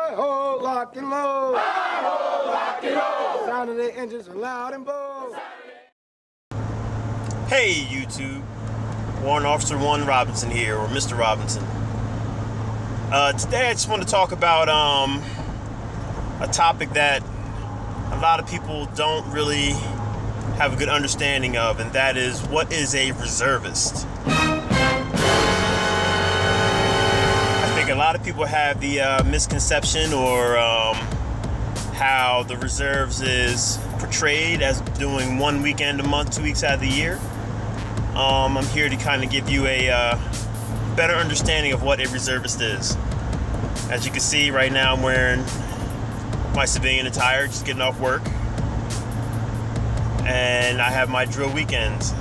Hi-ho, lock and load. Hi-ho, lock and load. Sound of the engines are loud and bold. Hey YouTube, Warrant Officer 1 Robinson here, or Mr. Robinson. Today I just want to talk about a topic that a lot of people don't really have a good understanding of, and that is, what is a reservist? I think a lot of people have the misconception or how the reserves is portrayed as doing 1 weekend a month, 2 weeks out of the year. I'm here to kind of give you a better understanding of what a reservist is. As you can see right now, I'm wearing my civilian attire, just getting off work. And I have my drill weekends.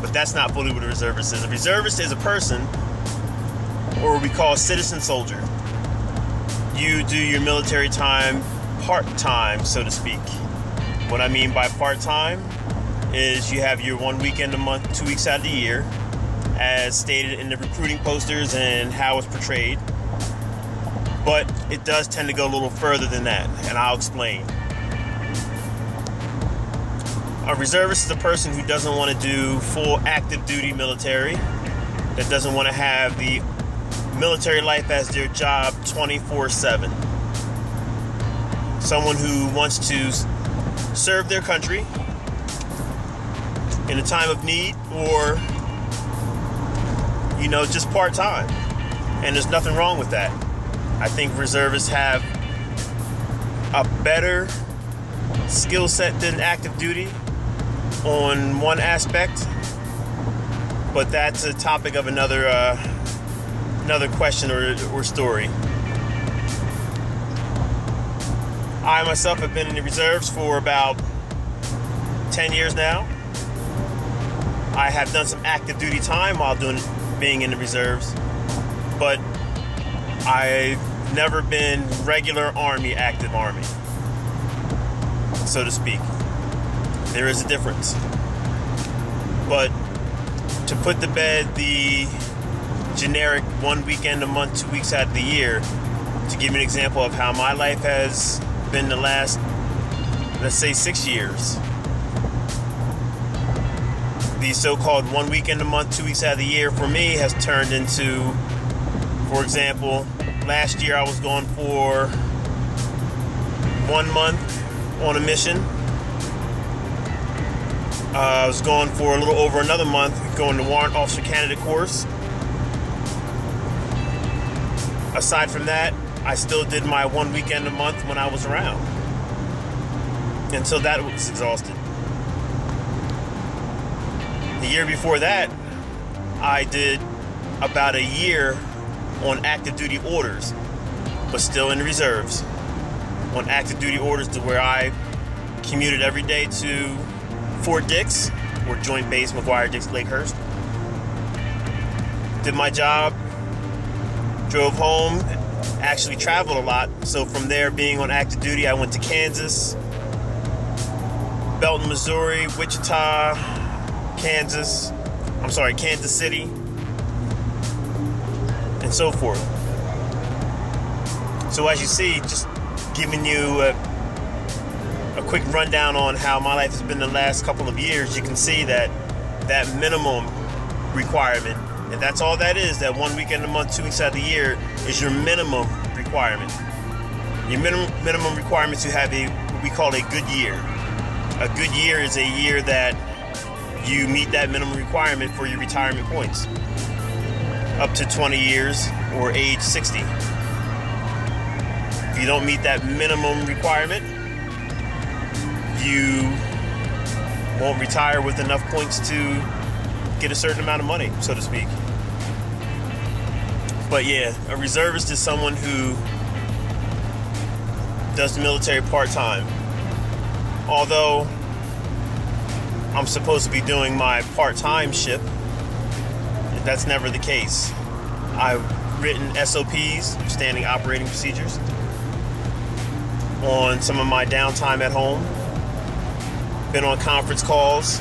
But that's not fully what a reservist is. A reservist is a person, or what we call a citizen soldier. You do your military time part-time, so to speak. What I mean by part-time is you have your 1 weekend a month, 2 weeks out of the year, as stated in the recruiting posters and how it's portrayed. But it does tend to go a little further than that, and I'll explain. A reservist is a person who doesn't want to do full active duty military, that doesn't want to have the military life as their job 24/7. Someone who wants to serve their country in a time of need, or, just part-time. And there's nothing wrong with that. I think reservists have a better skill set than active duty on one aspect, but that's a topic of another question or story. I myself have been in the reserves for about 10 years now. I have done some active duty time while being in the reserves, but I've never been regular Army, active Army, so to speak. There is a difference. But to put to bed the generic 1 weekend a month, 2 weeks out of the year, to give you an example of how my life has been the last, let's say, 6 years. The so-called 1 weekend a month, 2 weeks out of the year for me has turned into, for example, last year I was gone for 1 month on a mission. I was gone for a little over another month going to Warrant Officer Candidate course. Aside from that, I still did my 1 weekend a month when I was around, until that was exhausted. The year before that, I did about a year on active duty orders, but still in the reserves. On active duty orders, to where I commuted every day to Fort Dix, or Joint Base McGuire-Dix Lakehurst. Did my job, drove home, actually traveled a lot. So from there, being on active duty, I went to Kansas, Belton, Missouri, Wichita, Kansas City, and so forth. So as you see, just giving you a quick rundown on how my life has been the last couple of years, you can see that minimum requirement, and that's all that is, that 1 weekend a month, 2 weeks out of the year, is your minimum requirement. Your minimum requirement to have what we call a good year. A good year is a year that you meet that minimum requirement for your retirement points, up to 20 years or age 60. If you don't meet that minimum requirement, you won't retire with enough points to get a certain amount of money, so to speak. But yeah, a reservist is someone who does the military part-time. Although I'm supposed to be doing my part-time ship, that's never the case. I've written SOPs, standing operating procedures, on some of my downtime at home. Been on conference calls.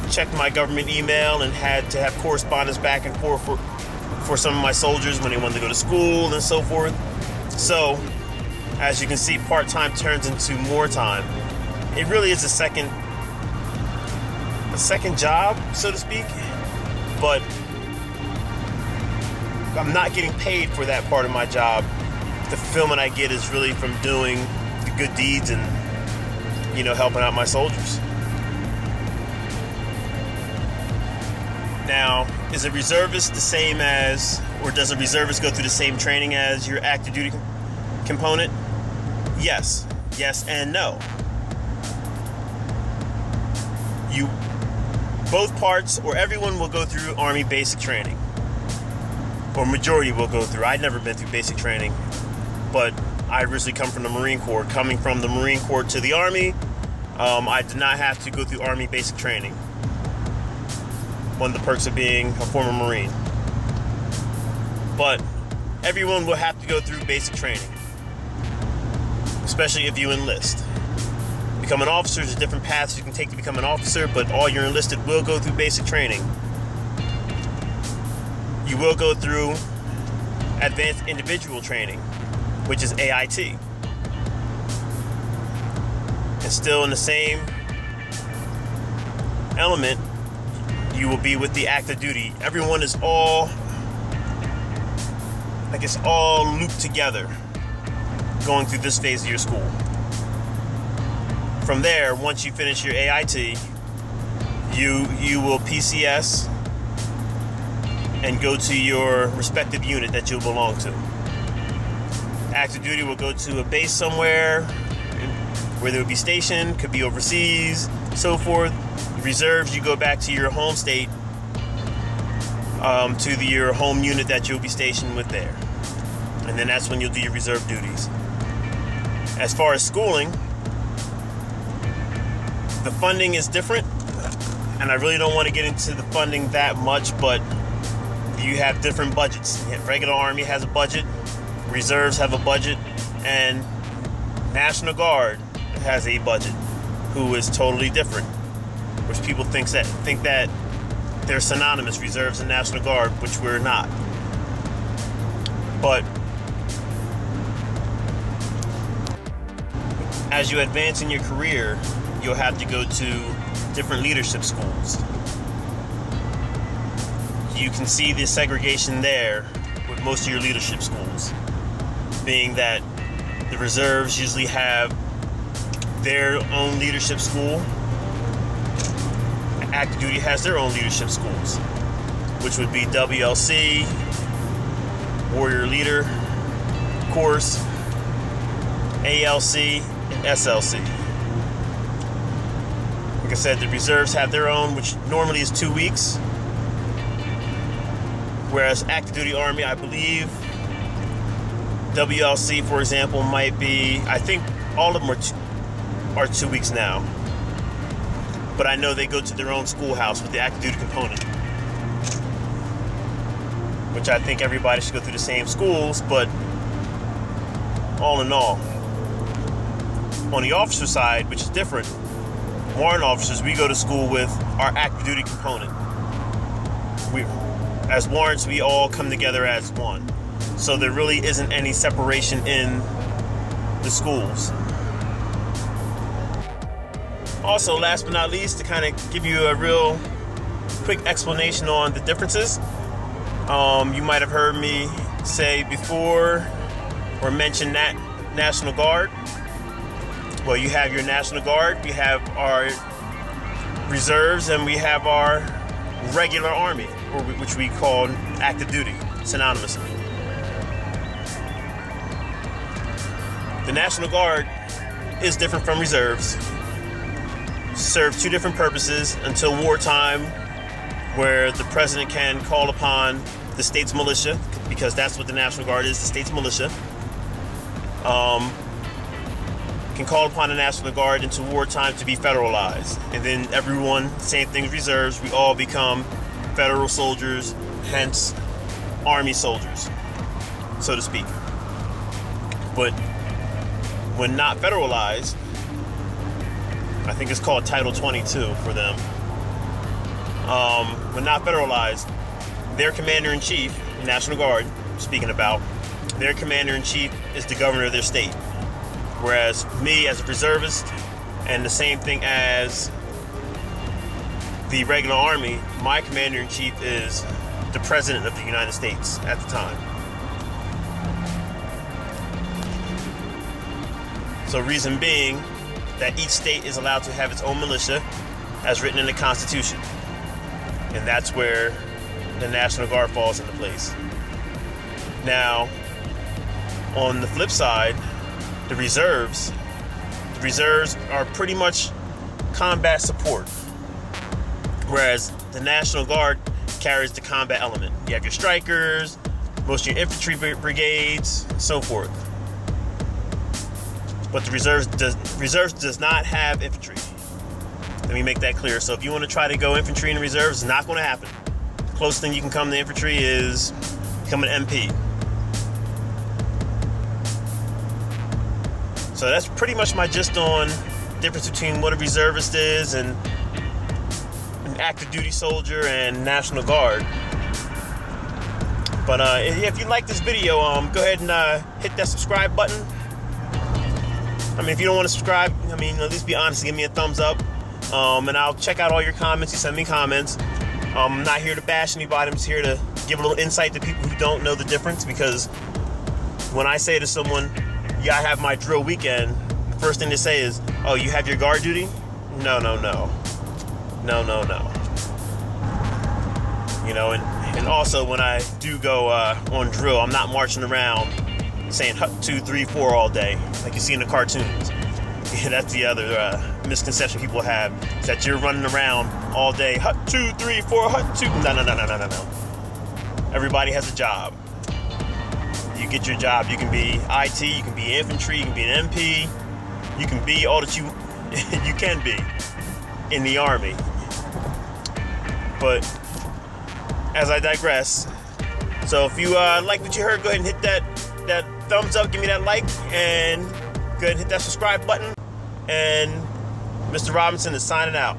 Checked my government email and had to have correspondence back and forth for some of my soldiers when they wanted to go to school and so forth. So, as you can see, part-time turns into more time. It really is a second job, so to speak, but I'm not getting paid for that part of my job. The fulfillment I get is really from doing the good deeds and, helping out my soldiers. Now, is a reservist the same as, or does a reservist go through the same training as your active duty component? Yes and no. Both parts, or everyone will go through Army basic training, or majority will go through. I'd never been through basic training, but I originally come from the Marine Corps. Coming from the Marine Corps to the Army, I did not have to go through Army basic training. One of the perks of being a former Marine. But everyone will have to go through basic training, especially if you enlist. Become an officer, there's different paths you can take to become an officer, but all your enlisted will go through basic training. You will go through advanced individual training, which is AIT. And still in the same element, you will be with the active duty. Everyone is all looped together going through this phase of your school. From there, once you finish your AIT, you will PCS and go to your respective unit that you'll belong to. Active duty will go to a base somewhere where they will be stationed, could be overseas, so forth. Reserves, you go back to your home state, to your home unit that you'll be stationed with there. And then that's when you'll do your reserve duties. As far as schooling, the funding is different, and I really don't want to get into the funding that much, but you have different budgets. Regular Army has a budget, Reserves have a budget, and National Guard has a budget, who is totally different, which people think that they're synonymous, Reserves and National Guard, which we're not. But as you advance in your career, you'll have to go to different leadership schools. You can see the segregation there with most of your leadership schools, being that the Reserves usually have their own leadership school. Active duty has their own leadership schools, which would be WLC, Warrior Leader course, ALC, and SLC. Like I said, the Reserves have their own, which normally is 2 weeks. Whereas active duty Army, I believe, WLC, for example, might be, I think all of them are 2 weeks now. But I know they go to their own schoolhouse with the active duty component, which I think everybody should go through the same schools, but all in all, on the officer side, which is different, warrant officers, we go to school with our active duty component. As warrants, we all come together as one. So there really isn't any separation in the schools. Also, last but not least, to kind of give you a real quick explanation on the differences. You might have heard me say before or mention that National Guard. Well, you have your National Guard, we have our Reserves, and we have our regular Army, or which we call active duty, synonymously. The National Guard is different from Reserves. Serve two different purposes until wartime, where the president can call upon the state's militia, because that's what the National Guard is, the state's militia. Can call upon the National Guard into wartime to be federalized. And then everyone, same thing as Reserves, we all become federal soldiers, hence Army soldiers, so to speak. But when not federalized, I think it's called Title 22 for them. When not federalized, their commander-in-chief National Guard, speaking about, their commander-in-chief is the governor of their state. Whereas me, as a reservist, and the same thing as the regular army, my commander-in-chief is the president of the United States at the time. So reason being that each state is allowed to have its own militia as written in the Constitution. And that's where the National Guard falls into place. Now, on the flip side, the reserves are pretty much combat support, whereas the National Guard carries the combat element. You have your strikers, most of your infantry brigades, so forth. But the reserves does not have infantry. Let me make that clear. So if you want to try to go infantry in the reserves, it's not going to happen. The closest thing you can come to infantry is become an MP. So that's pretty much my gist on the difference between what a reservist is and an active duty soldier and National Guard. But if you like this video, go ahead and hit that subscribe button. I mean, if you don't want to subscribe, at least be honest and give me a thumbs up. And I'll check out all your comments. You send me comments. I'm not here to bash anybody. I'm just here to give a little insight to people who don't know the difference. Because when I say to someone, yeah, I have my drill weekend, the first thing they say is, oh, you have your guard duty? No. And also when I do go on drill, I'm not marching around saying hut 2, 3, 4 all day, like you see in the cartoons. Yeah, that's the other misconception people have, is that you're running around all day, hut 2, 3, 4, hut 2. No. Everybody has a job. You get your job. You can be IT, you can be infantry, you can be an MP, you can be all that you can be in the Army. But as I digress, so if you like what you heard, go ahead and hit that thumbs up, give me that like, and go ahead and hit that subscribe button. And Mr. Robinson is signing out.